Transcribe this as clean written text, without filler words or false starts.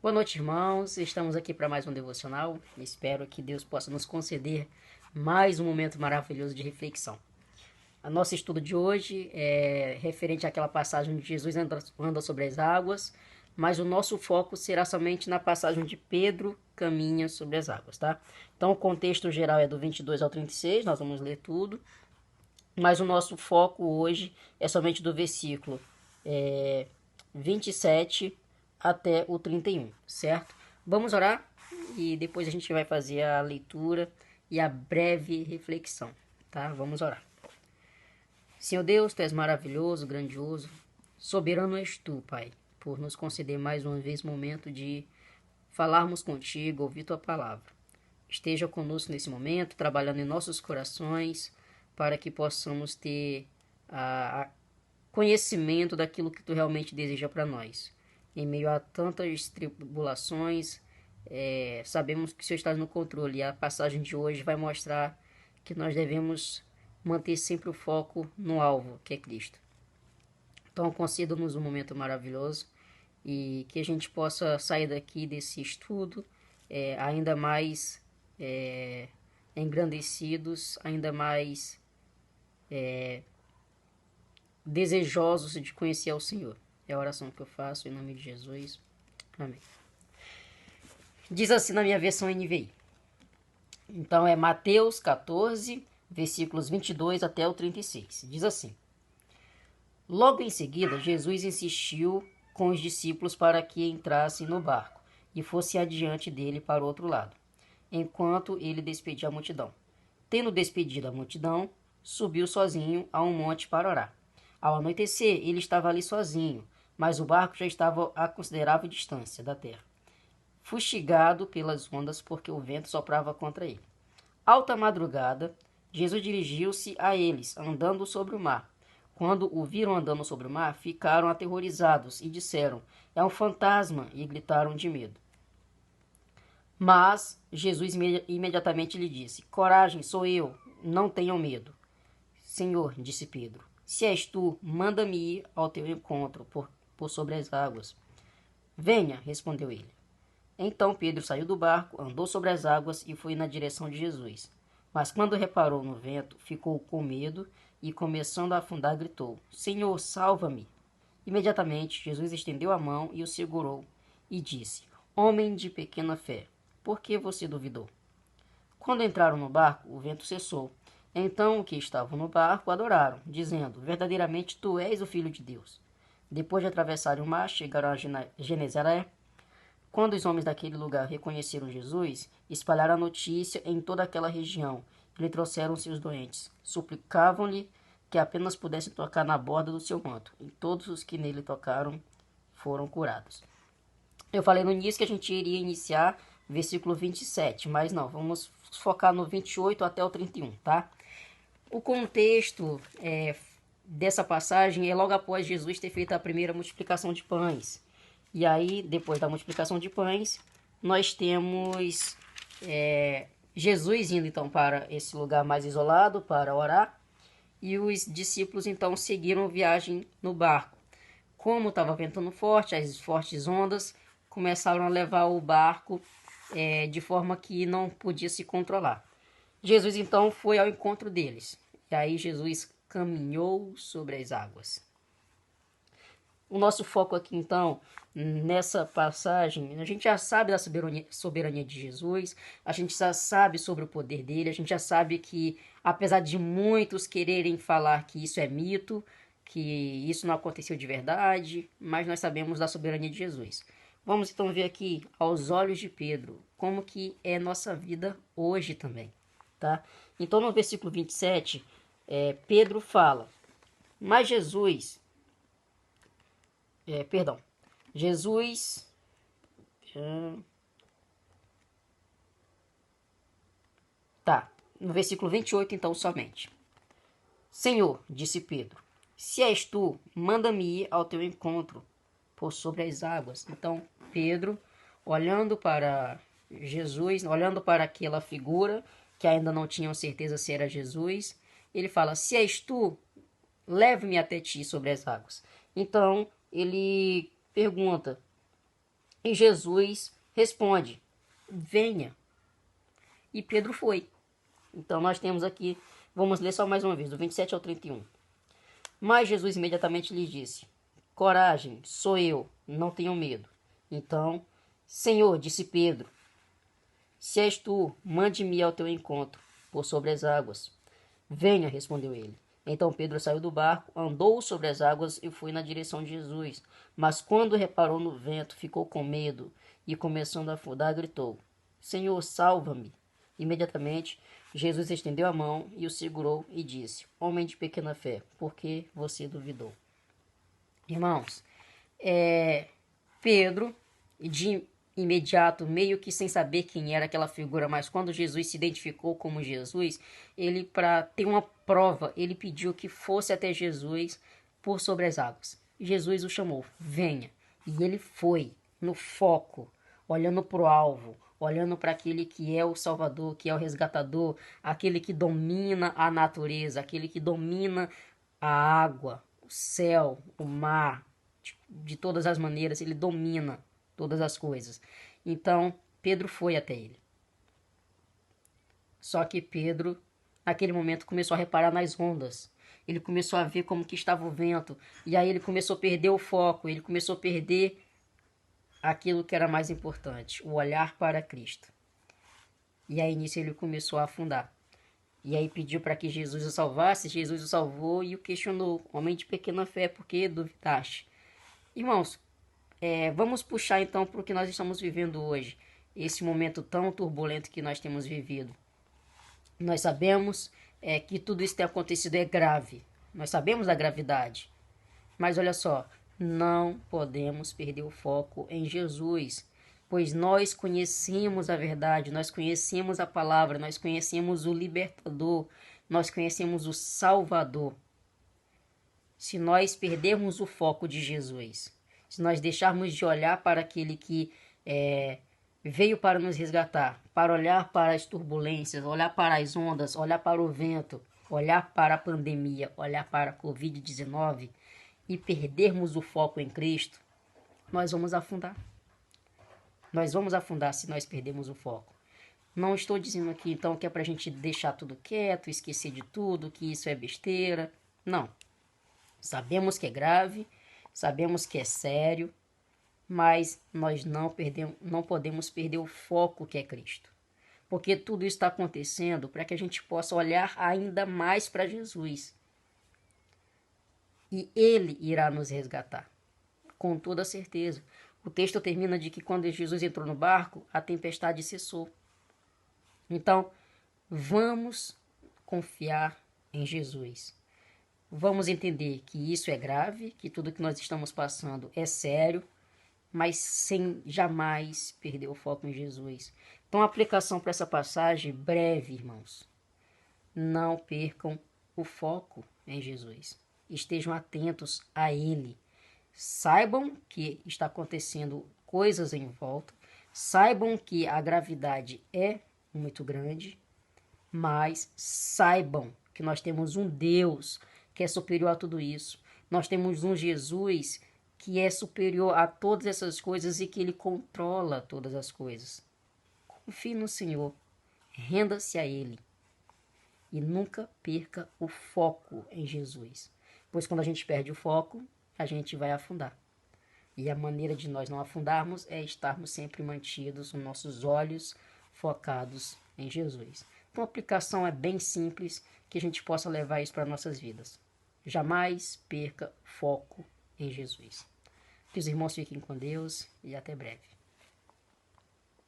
Boa noite, irmãos. Estamos aqui para mais um devocional. Espero que Deus possa nos conceder mais um momento maravilhoso de reflexão. O nosso estudo de hoje é referente àquela passagem onde Jesus anda sobre as águas, mas o nosso foco será somente na passagem onde Pedro caminha sobre as águas, tá? Então, o contexto geral é do 22 ao 36, nós vamos ler tudo, mas o nosso foco hoje é somente do versículo 27 até o 31, certo? Vamos orar e depois a gente vai fazer a leitura e a breve reflexão, tá? Vamos orar. Senhor Deus, Tu és maravilhoso, grandioso, soberano és Tu, Pai, por nos conceder mais uma vez momento de falarmos contigo, ouvir Tua palavra. Esteja conosco nesse momento, trabalhando em nossos corações, para que possamos ter a conhecimento daquilo que Tu realmente deseja para nós. Em meio a tantas tribulações, sabemos que o Senhor está no controle. E a passagem de hoje vai mostrar que nós devemos manter sempre o foco no alvo, que é Cristo. Então, conceda-nos um momento maravilhoso e que a gente possa sair daqui desse estudo ainda mais engrandecidos, ainda mais desejosos de conhecer ao Senhor. É a oração que eu faço em nome de Jesus. Amém. Diz assim na minha versão NVI. Então é Mateus 14, versículos 22 até o 36. Diz assim: Logo em seguida, Jesus insistiu com os discípulos para que entrassem no barco e fossem adiante dele para o outro lado, enquanto ele despedia a multidão. Tendo despedido a multidão, subiu sozinho a um monte para orar. Ao anoitecer, ele estava ali sozinho, mas o barco já estava a considerável distância da terra, fustigado pelas ondas porque o vento soprava contra ele. Alta madrugada, Jesus dirigiu-se a eles, andando sobre o mar. Quando o viram andando sobre o mar, ficaram aterrorizados e disseram: É um fantasma, e gritaram de medo. Mas Jesus imediatamente lhe disse: Coragem, sou eu, não tenham medo. Senhor, disse Pedro, se és tu, manda-me ir ao teu encontro por sobre as águas. Venha, respondeu ele. Então Pedro saiu do barco, andou sobre as águas e foi na direção de Jesus. Mas quando reparou no vento, ficou com medo e, começando a afundar, gritou: Senhor, salva-me! Imediatamente Jesus estendeu a mão e o segurou e disse: Homem de pequena fé, por que você duvidou? Quando entraram no barco, o vento cessou. Então os que estavam no barco adoraram, dizendo: Verdadeiramente tu és o Filho de Deus. Depois de atravessarem o mar, chegaram a Genezaré. Quando os homens daquele lugar reconheceram Jesus, espalharam a notícia em toda aquela região. Lhe trouxeram seus doentes. Suplicavam-lhe que apenas pudessem tocar na borda do seu manto. E todos os que nele tocaram foram curados. Eu falei no início que a gente iria iniciar versículo 27, mas não, vamos focar no 28 até o 31, tá? O contexto dessa passagem é logo após Jesus ter feito a primeira multiplicação de pães. E aí, depois da multiplicação de pães, nós temos Jesus indo então para esse lugar mais isolado para orar. E os discípulos então seguiram viagem no barco. Como estava ventando forte, as fortes ondas começaram a levar o barco de forma que não podia se controlar. Jesus então foi ao encontro deles. E aí Jesus caminhou sobre as águas. O nosso foco aqui então, nessa passagem, a gente já sabe da soberania de Jesus, a gente já sabe sobre o poder dele, a gente já sabe que, apesar de muitos quererem falar que isso é mito, que isso não aconteceu de verdade, mas nós sabemos da soberania de Jesus. Vamos então ver aqui, aos olhos de Pedro, como que é nossa vida hoje também, tá? Então no versículo 27, Pedro fala, mas Jesus... Jesus... Tá, no versículo 28 então somente. Senhor, disse Pedro, se és tu, manda-me ir ao teu encontro por sobre as águas. Então Pedro, olhando para Jesus, olhando para aquela figura que ainda não tinham certeza se era Jesus, ele fala, se és tu, leve-me até ti sobre as águas. Então ele pergunta, E Jesus responde: venha. E Pedro foi. Então nós temos aqui, vamos ler só mais uma vez, do 27 ao 31. Mas Jesus imediatamente lhe disse: coragem, sou eu, não tenham medo. Então, Senhor, disse Pedro, se és tu, mande-me ao teu encontro, por sobre as águas. Venha, respondeu ele. Então Pedro saiu do barco, andou sobre as águas e foi na direção de Jesus. Mas quando reparou no vento, ficou com medo e, começando a afundar, gritou: Senhor, salva-me! Imediatamente, Jesus estendeu a mão e o segurou e disse: homem de pequena fé, por que você duvidou? Irmãos, Pedro, de imediato, meio que sem saber quem era aquela figura, mas quando Jesus se identificou como Jesus, ele, para ter uma prova, ele pediu que fosse até Jesus por sobre as águas. Jesus o chamou: venha. E ele foi no foco, olhando para o alvo, olhando para aquele que é o Salvador, que é o resgatador, aquele que domina a natureza, aquele que domina a água, o céu, o mar, de todas as maneiras, ele domina todas as coisas. Então, Pedro foi até ele. Só que Pedro, naquele momento, começou a reparar nas ondas. Ele começou a ver como que estava o vento. E aí ele começou a perder o foco. Ele começou a perder aquilo que era mais importante, o olhar para Cristo. E aí nisso ele começou a afundar. E aí pediu para que Jesus o salvasse. Jesus o salvou e o questionou: homem de pequena fé, por que duvidaste? Irmãos, vamos puxar então para o que nós estamos vivendo hoje. Esse momento tão turbulento que nós temos vivido. Nós sabemos que tudo isso tem acontecido, é grave. Nós sabemos da gravidade. Mas olha só, não podemos perder o foco em Jesus, pois nós conhecemos a verdade, nós conhecemos a palavra, nós conhecemos o libertador, nós conhecemos o Salvador. Se nós perdermos o foco de Jesus, se nós deixarmos de olhar para aquele que veio para nos resgatar, para olhar para as turbulências, olhar para as ondas, olhar para o vento, olhar para a pandemia, olhar para a Covid-19 e perdermos o foco em Cristo, nós vamos afundar. Nós vamos afundar se nós perdermos o foco. Não estou dizendo aqui então que é para a gente deixar tudo quieto, esquecer de tudo, que isso é besteira. Não. Sabemos que é grave, sabemos que é sério, mas nós não podemos perder o foco que é Cristo. Porque tudo isso está acontecendo para que a gente possa olhar ainda mais para Jesus. E Ele irá nos resgatar, com toda certeza. O texto termina de que quando Jesus entrou no barco, a tempestade cessou. Então, vamos confiar em Jesus. Vamos entender que isso é grave, que tudo que nós estamos passando é sério, mas sem jamais perder o foco em Jesus. Então, a aplicação para essa passagem breve, irmãos. Não percam o foco em Jesus. Estejam atentos a Ele. Saibam que está acontecendo coisas em volta. Saibam que a gravidade é muito grande. Mas saibam que nós temos um Deus que é superior a tudo isso. Nós temos um Jesus que é superior a todas essas coisas e que Ele controla todas as coisas. Confie no Senhor. Renda-se a Ele. E nunca perca o foco em Jesus. Pois quando a gente perde o foco, a gente vai afundar. E a maneira de nós não afundarmos é estarmos sempre mantidos, com nossos olhos focados em Jesus. Então a aplicação é bem simples, que a gente possa levar isso para nossas vidas. Jamais perca foco em Jesus. Que os irmãos fiquem com Deus e até breve.